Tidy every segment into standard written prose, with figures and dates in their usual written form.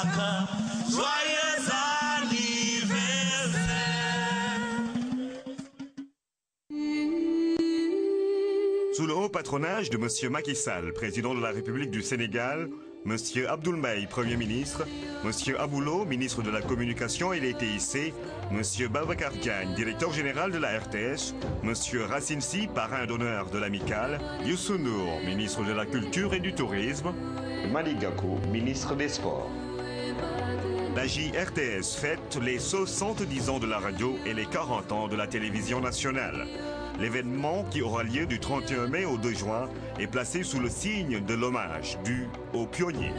Joyeux anniversaire. Sous le haut patronage de M. Macky Sall, président de la République du Sénégal, M. Abdoul Mbaye, Premier ministre, M. Aboulo, ministre de la Communication et des TIC, M. Babacar Diagne, directeur général de la RTS, M. Racine Sy, parrain d'honneur de l'Amicale, Youssou N'Dour, ministre de la Culture et du Tourisme, Malick Gakou, ministre des Sports. La JRTS fête les 70 ans de la radio et les 40 ans de la télévision nationale. L'événement, qui aura lieu du 31 mai au 2 juin, est placé sous le signe de l'hommage dû aux pionniers.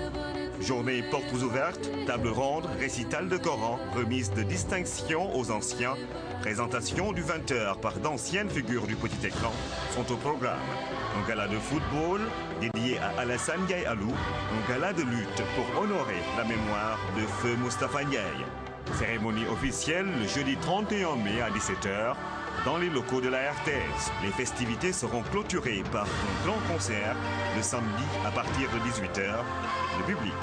Journée portes ouvertes, table ronde, récital de Coran, remise de distinction aux anciens, présentation du 20h par d'anciennes figures du petit écran sont au programme. Un gala de football dédié à Alassane Ndiaye Alou, un gala de lutte pour honorer la mémoire de Feu Moustapha Ndiaye. Cérémonie officielle le jeudi 31 mai à 17h dans les locaux de la RTS. Les festivités seront clôturées par un grand concert le samedi à partir de 18h. Le public.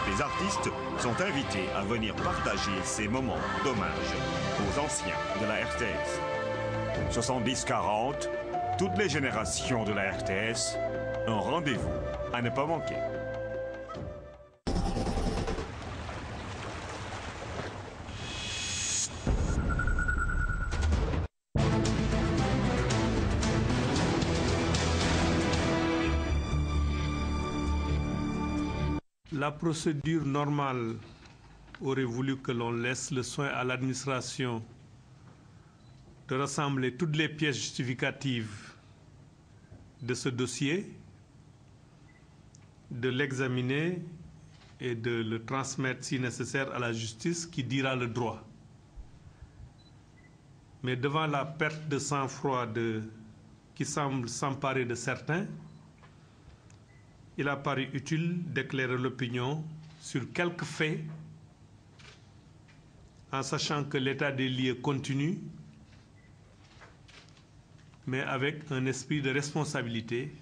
Les artistes sont invités à venir partager ces moments d'hommage aux anciens de la RTS. 70-40, toutes les générations de la RTS, un rendez-vous à ne pas manquer. La procédure normale aurait voulu que l'on laisse le soin à l'administration de rassembler toutes les pièces justificatives de ce dossier, de l'examiner et de le transmettre si nécessaire à la justice qui dira le droit. Mais devant la perte de sang-froid qui semble s'emparer de certains, il a paru utile d'éclairer l'opinion sur quelques faits, en sachant que l'état des lieux continue, mais avec un esprit de responsabilité,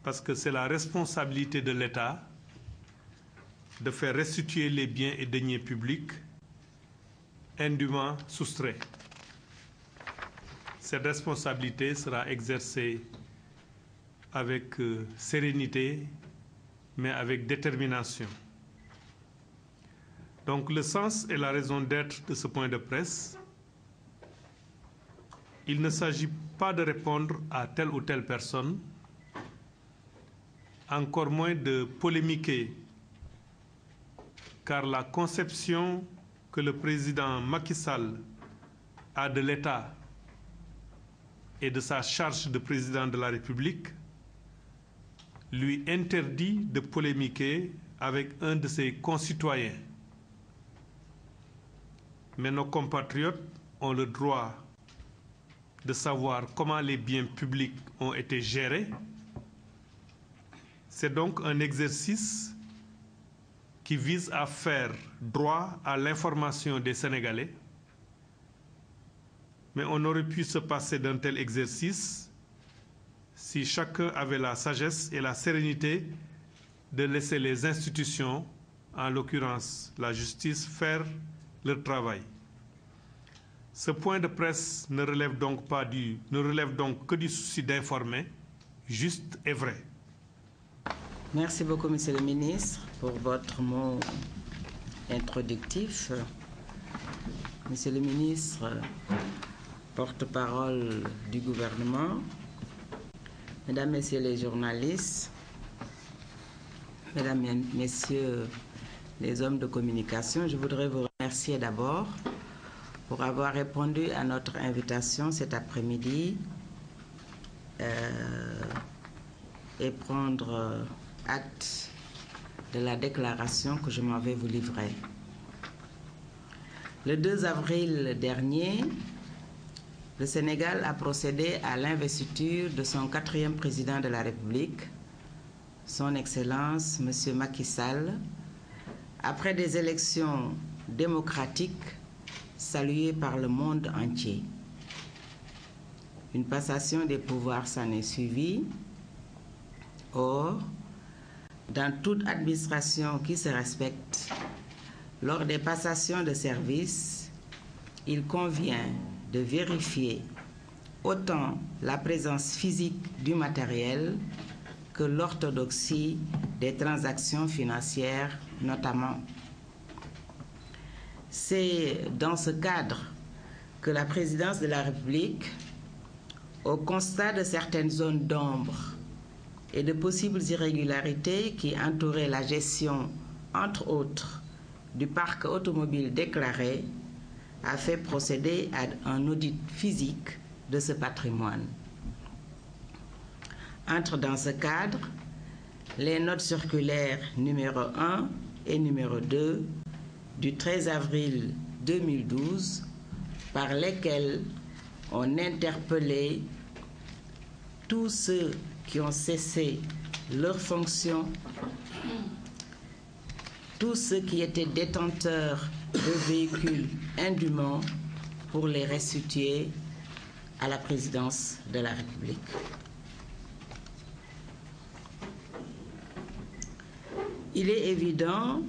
parce que c'est la responsabilité de l'État de faire restituer les biens et deniers publics indûment soustraits. Cette responsabilité sera exercée avec sérénité, mais avec détermination. Donc le sens et la raison d'être de ce point de presse, il ne s'agit pas de répondre à telle ou telle personne, encore moins de polémiquer, car la conception que le président Macky Sall a de l'État et de sa charge de président de la République lui interdit de polémiquer avec un de ses concitoyens. Mais nos compatriotes ont le droit de savoir comment les biens publics ont été gérés. C'est donc un exercice qui vise à faire droit à l'information des Sénégalais. Mais on aurait pu se passer d'un tel exercice si chacun avait la sagesse et la sérénité de laisser les institutions, en l'occurrence la justice, faire leur travail. Ce point de presse ne relève donc que du souci d'informer, juste et vrai. Merci beaucoup, Monsieur le ministre, pour votre mot introductif. Monsieur le ministre, porte-parole du gouvernement, Mesdames, Messieurs les journalistes, Mesdames, Messieurs les hommes de communication, je voudrais vous remercier d'abord pour avoir répondu à notre invitation cet après-midi et prendre acte de la déclaration que je m'en vais vous livrer. Le 2 avril dernier, le Sénégal a procédé à l'investiture de son 4e président de la République, son Excellence M. Macky Sall, après des élections démocratiques saluées par le monde entier. Une passation des pouvoirs s'en est suivie. Or, dans toute administration qui se respecte, lors des passations de service, il convient de vérifier autant la présence physique du matériel que l'orthodoxie des transactions financières notamment. C'est dans ce cadre que la présidence de la République, au constat de certaines zones d'ombre et de possibles irrégularités qui entouraient la gestion, entre autres, du parc automobile déclaré, a fait procéder à un audit physique de ce patrimoine. Entrent dans ce cadre les notes circulaires numéro 1 et numéro 2 du 13 avril 2012 par lesquelles on interpellait tous ceux qui ont cessé leur fonction, tous ceux qui étaient détenteurs de véhicules indûment pour les restituer à la présidence de la République. Il est évident,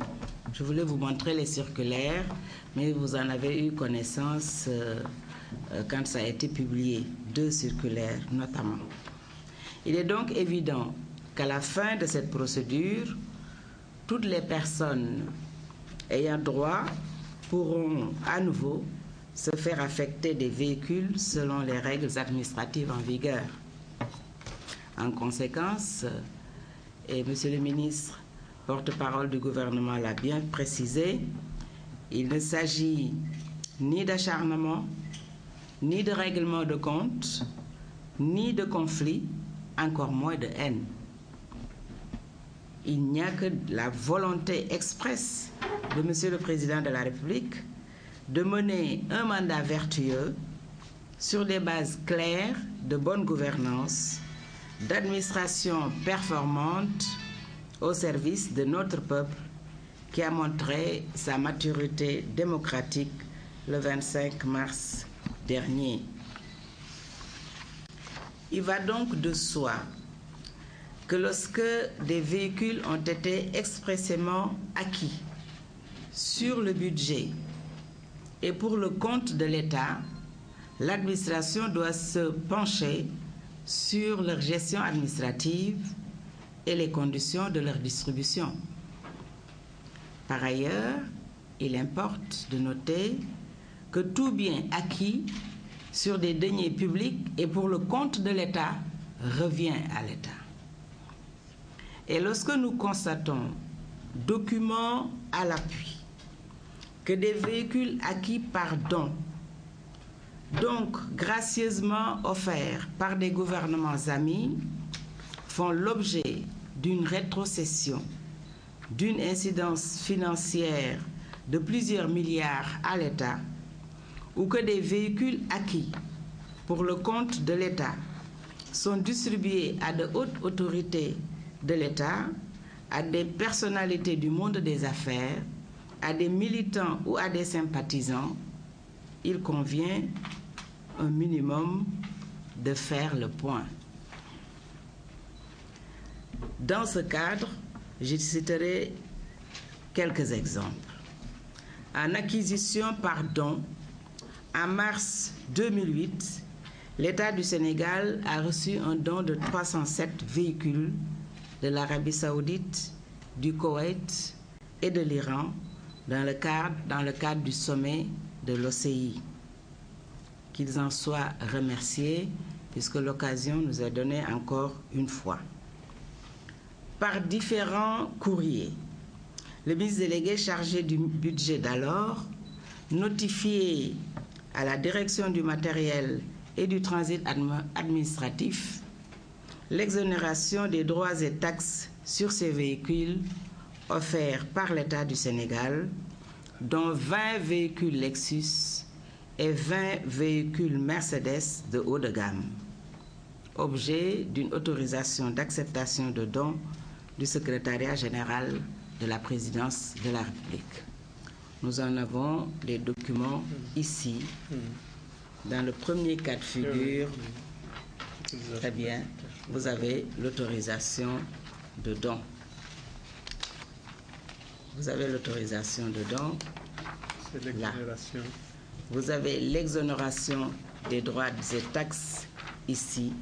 je voulais vous montrer les circulaires, mais vous en avez eu connaissance quand ça a été publié, 2 circulaires notamment. Il est donc évident qu'à la fin de cette procédure, toutes les personnes ayant droit pourront à nouveau se faire affecter des véhicules selon les règles administratives en vigueur. En conséquence, et Monsieur le ministre, porte-parole du gouvernement l'a bien précisé, il ne s'agit ni d'acharnement, ni de règlement de compte, ni de conflit, encore moins de haine. Il n'y a que la volonté expresse de Monsieur le Président de la République de mener un mandat vertueux sur des bases claires de bonne gouvernance, d'administration performante au service de notre peuple qui a montré sa maturité démocratique le 25 mars dernier. Il va donc de soi que lorsque des véhicules ont été expressément acquis sur le budget et pour le compte de l'État, l'administration doit se pencher sur leur gestion administrative et les conditions de leur distribution. Par ailleurs, il importe de noter que tout bien acquis sur des deniers publics et pour le compte de l'État revient à l'État. Et lorsque nous constatons, documents à l'appui, que des véhicules acquis par don, donc gracieusement offerts par des gouvernements amis, font l'objet d'une rétrocession, d'une incidence financière de plusieurs milliards à l'État, ou que des véhicules acquis pour le compte de l'État sont distribués à de hautes autorités de l'État, à des personnalités du monde des affaires, à des militants ou à des sympathisants, il convient un minimum de faire le point. Dans ce cadre, je citerai quelques exemples. En acquisition par don, en mars 2008, l'État du Sénégal a reçu un don de 307 véhicules de l'Arabie Saoudite, du Koweït et de l'Iran dans le cadre du sommet de l'OCI. Qu'ils en soient remerciés, puisque l'occasion nous est donnée encore une fois. Par différents courriers, le ministre délégué chargé du budget d'alors notifiait à la direction du matériel et du transit administratif l'exonération des droits et taxes sur ces véhicules offerts par l'État du Sénégal, dont 20 véhicules Lexus et 20 véhicules Mercedes de haut de gamme, objet d'une autorisation d'acceptation de dons du secrétariat général de la présidence de la République. Nous en avons les documents ici, dans le premier cas de figure. Très bien, vous avez l'autorisation de don. vous avez l'autorisation dedans. C'est l'exonération. Vous avez l'exonération des droits et taxes ici.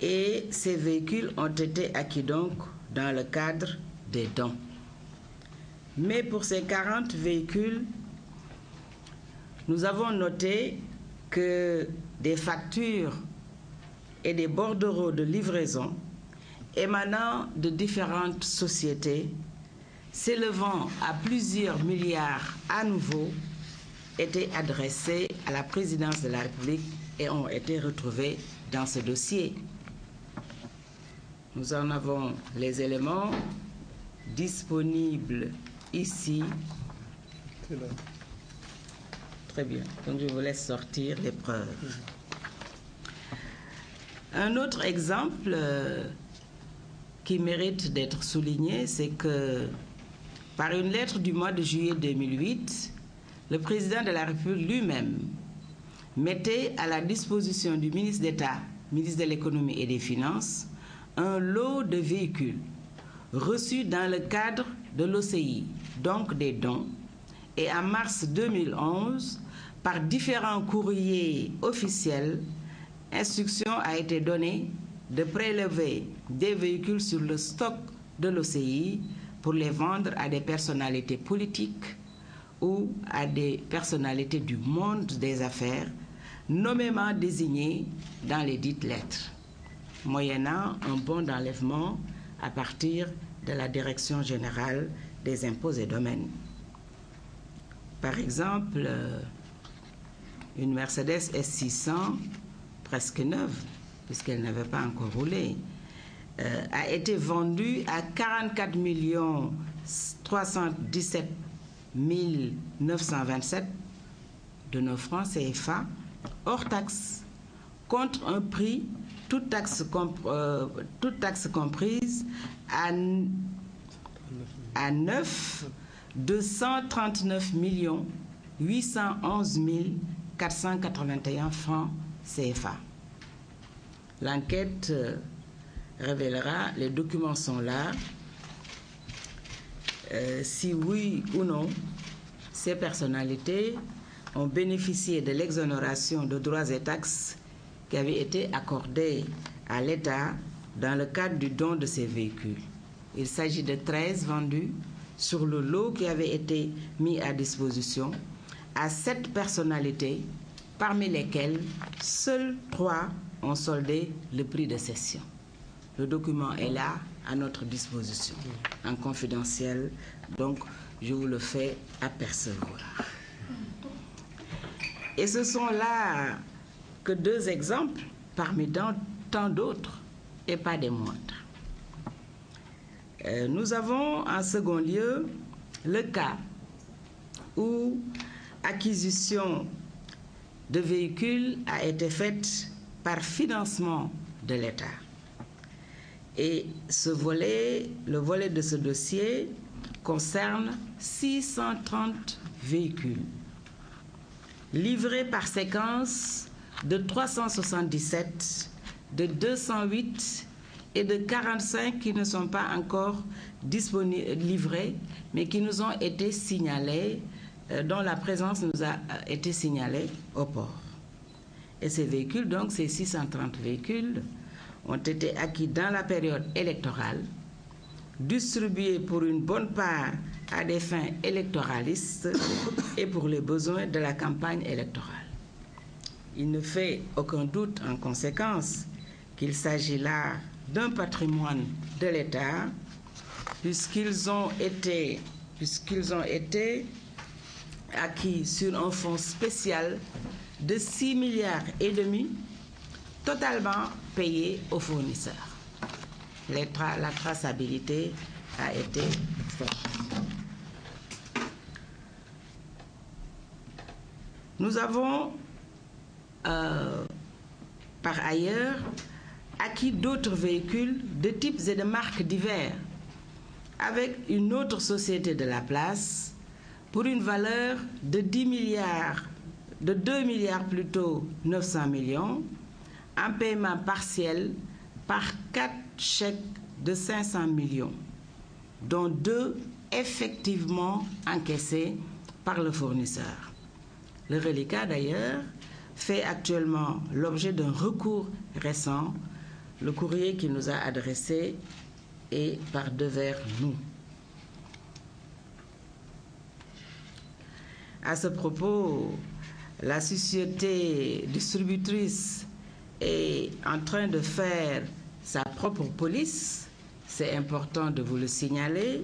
Et ces véhicules ont été acquis donc dans le cadre des dons. Mais pour ces 40 véhicules, nous avons noté que des factures et des bordereaux de livraison émanant de différentes sociétés, s'élevant à plusieurs milliards à nouveau, étaient adressés à la présidence de la République et ont été retrouvés dans ce dossier. Nous en avons les éléments disponibles ici. Très bien. Donc je vous laisse sortir les preuves. Un autre exemple qui mérite d'être souligné, c'est que par une lettre du mois de juillet 2008, le président de la République lui-même mettait à la disposition du ministre d'État, ministre de l'Économie et des Finances, un lot de véhicules reçus dans le cadre de l'OCI, donc des dons, et en mars 2011, par différents courriers officiels, instruction a été donnée de prélever des véhicules sur le stock de l'OCI pour les vendre à des personnalités politiques ou à des personnalités du monde des affaires, nommément désignées dans les dites lettres, moyennant un bon d'enlèvement à partir de la Direction générale des impôts et domaines. Par exemple, une Mercedes S600, presque neuve, puisqu'elle n'avait pas encore roulé, a été vendue à 44 317 927 de nos francs CFA, hors taxe, contre un prix, toute taxe comprise, à 239 811 481 francs CFA. L'enquête révélera, les documents sont là, si oui ou non ces personnalités ont bénéficié de l'exonération de droits et taxes qui avait été accordée à l'État dans le cadre du don de ces véhicules. Il s'agit de 13 vendus sur le lot qui avait été mis à disposition à 7 personnalités, parmi lesquelles seules 3 ont soldé le prix de cession. Le document est là, à notre disposition, en confidentiel, donc je vous le fais apercevoir. Et ce sont là que 2 exemples, parmi tant d'autres, et pas des moindres. Nous avons en second lieu le cas où acquisition de véhicules a été faite par financement de l'État. Et le volet de ce dossier concerne 630 véhicules livrés par séquence de 377, de 208 et de 45 qui ne sont pas encore livrés, mais qui nous ont été signalés, dont la présence nous a été signalée au port. Et ces véhicules, donc ces 630 véhicules, ont été acquis dans la période électorale, distribués pour une bonne part à des fins électoralistes et pour les besoins de la campagne électorale. Il ne fait aucun doute en conséquence qu'il s'agit là d'un patrimoine de l'État, puisqu'ils ont été acquis sur un fonds spécial de 6,5 milliards, totalement payé aux fournisseurs. La traçabilité a été faite. Nous avons par ailleurs acquis d'autres véhicules de types et de marques divers avec une autre société de la place pour une valeur de 2 milliards plutôt 900 millions en paiement partiel par 4 chèques de 500 millions. dont 2 effectivement encaissés par le fournisseur. Le reliquat, d'ailleurs, fait actuellement l'objet d'un recours récent. Le courrier qu'il nous a adressé est par devers nous. À ce propos, la société distributrice est en train de faire sa propre police, c'est important de vous le signaler,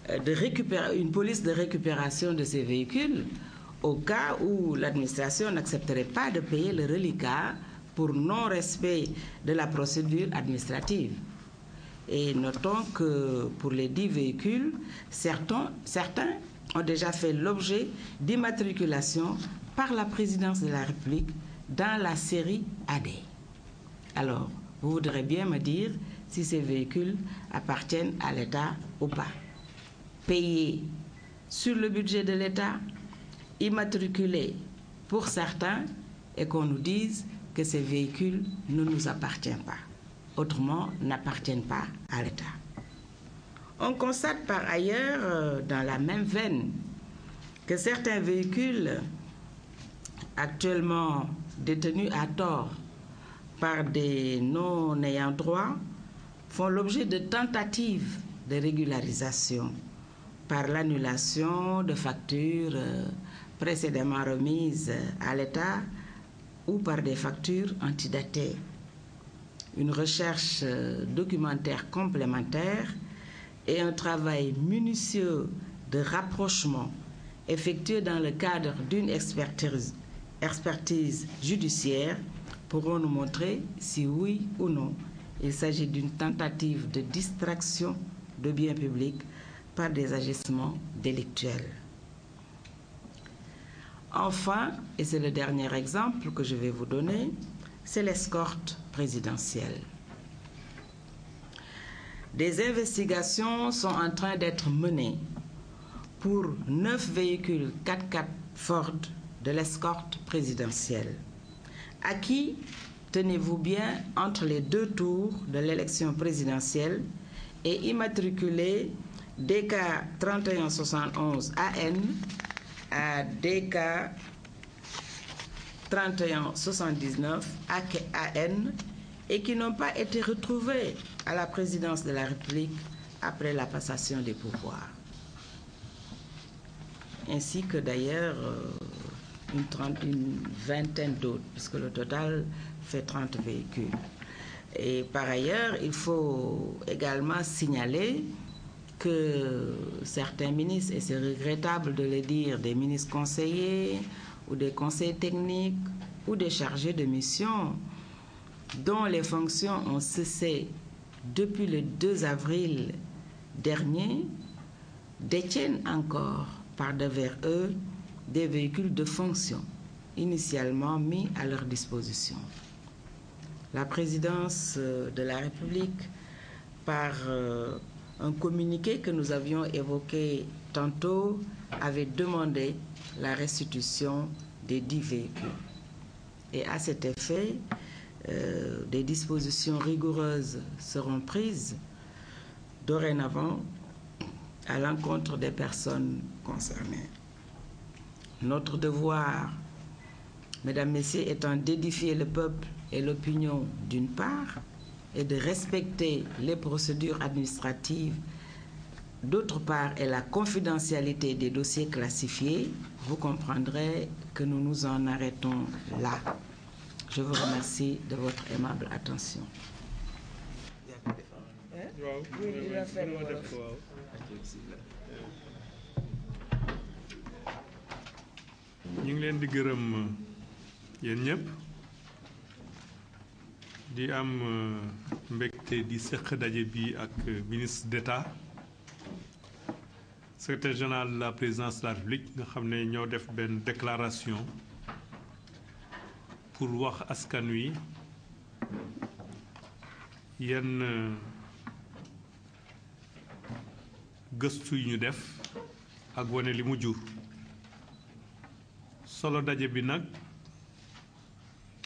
une police de récupération de ces véhicules au cas où l'administration n'accepterait pas de payer le reliquat pour non-respect de la procédure administrative. Et notons que pour les 10 véhicules, certains ont déjà fait l'objet d'immatriculation par la présidence de la République dans la série AD. Alors, vous voudrez bien me dire si ces véhicules appartiennent à l'État ou pas. Payés sur le budget de l'État, immatriculés pour certains, et qu'on nous dise que ces véhicules ne nous appartiennent pas. Autrement, n'appartiennent pas à l'État. On constate par ailleurs, dans la même veine, que certains véhicules actuellement détenus à tort par des non-ayants droit font l'objet de tentatives de régularisation par l'annulation de factures précédemment remises à l'État ou par des factures antidatées. Une recherche documentaire complémentaire et un travail minutieux de rapprochement effectué dans le cadre d'une expertise judiciaire pourront nous montrer si oui ou non il s'agit d'une tentative de distraction de biens publics par des agissements délictuels. Enfin, et c'est le dernier exemple que je vais vous donner, c'est l'escorte présidentielle. Des investigations sont en train d'être menées pour 9 véhicules 4x4 Ford de l'escorte présidentielle, acquis, tenez-vous bien, entre les 2 tours de l'élection présidentielle et immatriculés DK 3171 AN à DK 3179 AN et qui n'ont pas été retrouvés à la présidence de la République après la passation des pouvoirs. Ainsi que d'ailleurs une vingtaine d'autres, puisque le total fait 30 véhicules. Et par ailleurs, il faut également signaler que certains ministres, et c'est regrettable de le dire, des ministres conseillers ou des conseils techniques ou des chargés de mission dont les fonctions ont cessé depuis le 2 avril dernier, détiennent encore par devers eux des véhicules de fonction initialement mis à leur disposition. La présidence de la République, par un communiqué que nous avions évoqué tantôt, avait demandé la restitution des 10 véhicules. Et à cet effet, des dispositions rigoureuses seront prises dorénavant à l'encontre des personnes concernées. Notre devoir, mesdames, messieurs, étant d'édifier le peuple et l'opinion d'une part, et de respecter les procédures administratives d'autre part, et la confidentialité des dossiers classifiés, vous comprendrez que nous nous en arrêtons là. Je vous remercie de votre aimable attention. ñu ngi leen di gërëm yéen ñëpp di am mbégte di seq daje bi ak ministre d'État secrétaire général de la présidence de la République nga xam ne ñoo def benn déclaration pour wax askan wi yenn gëstu yu ñu def ak wane li mu jur solo daje bi nag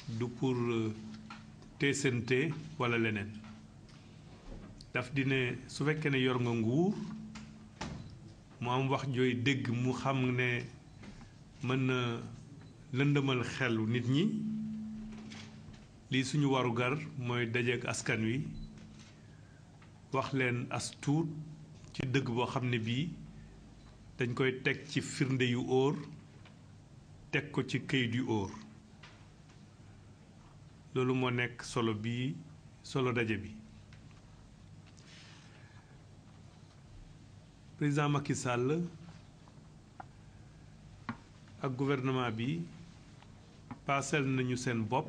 du pour teesante wala leneen daf di ne su fekkee ne yor nga nguur mu am wax jooy dégg mu xam ne mën na lëndëmal xelu nit ñi lii suñu warugar mooy dajeek askan wi wax leen as tuut ci dëgg boo xam ne bii dañ koy teg ci firnde yu óor teg ko ci këyit yu óor loolu moo nekk solo daje bi. Président Macky Sall ak gouvernement bi paasal nañu seen bopp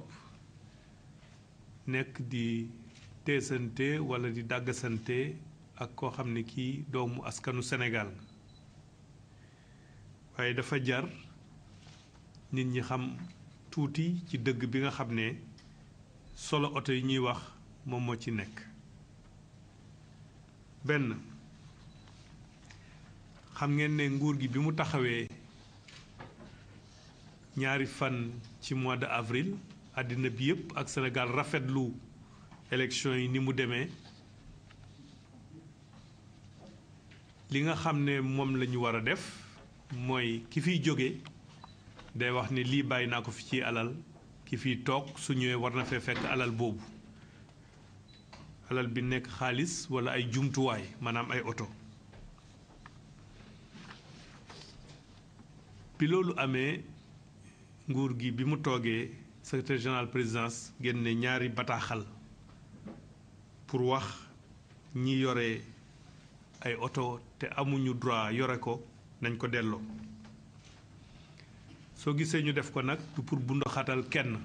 nekk di teesante walla di dàggasante ak koo xam ne kii doomu askanu Sénégal waaye dafa jar nit ñi xam tuuti ci dëgg bi nga xam ne solo oto yi ñuy wax moom moo ci nekk. benn xam ngeen ne nguur gi bi mu taxawee ñaari fan ci mois de avril àddina bi yépp ak Sénégal rafetlu élection yi ni mu demee li nga xam ne moom la ñu war a def mooy ki fiy jóge day wax ne lii bàyyi naa ko fi ci alal ki fiy toog su ñëwee war na fee fekk alal boobu alal bi nekk xaalis walla ay jumtuwaay maanaam ay oto. bi loolu amee nguur gi bi mu toogee secrétaire général présidence génne ñaari bataaxal pour wax ñi yore ay oto te amuñu droit yore ko nañ ko delloo. soo gisee ñu def ko nag du pour bundaxatal kenn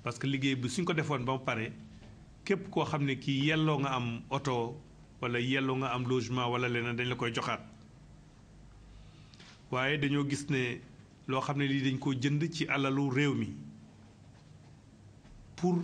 parce que liggéey bi suñ ko defoon ba mu pare képp koo xam ne kii yelloo nga am oto walla yelloo nga am logement walla leneen dañ la koy joxaat waaye dañoo gis ne loo xam ne lii dañ ko jënd ci alalu réew mi pour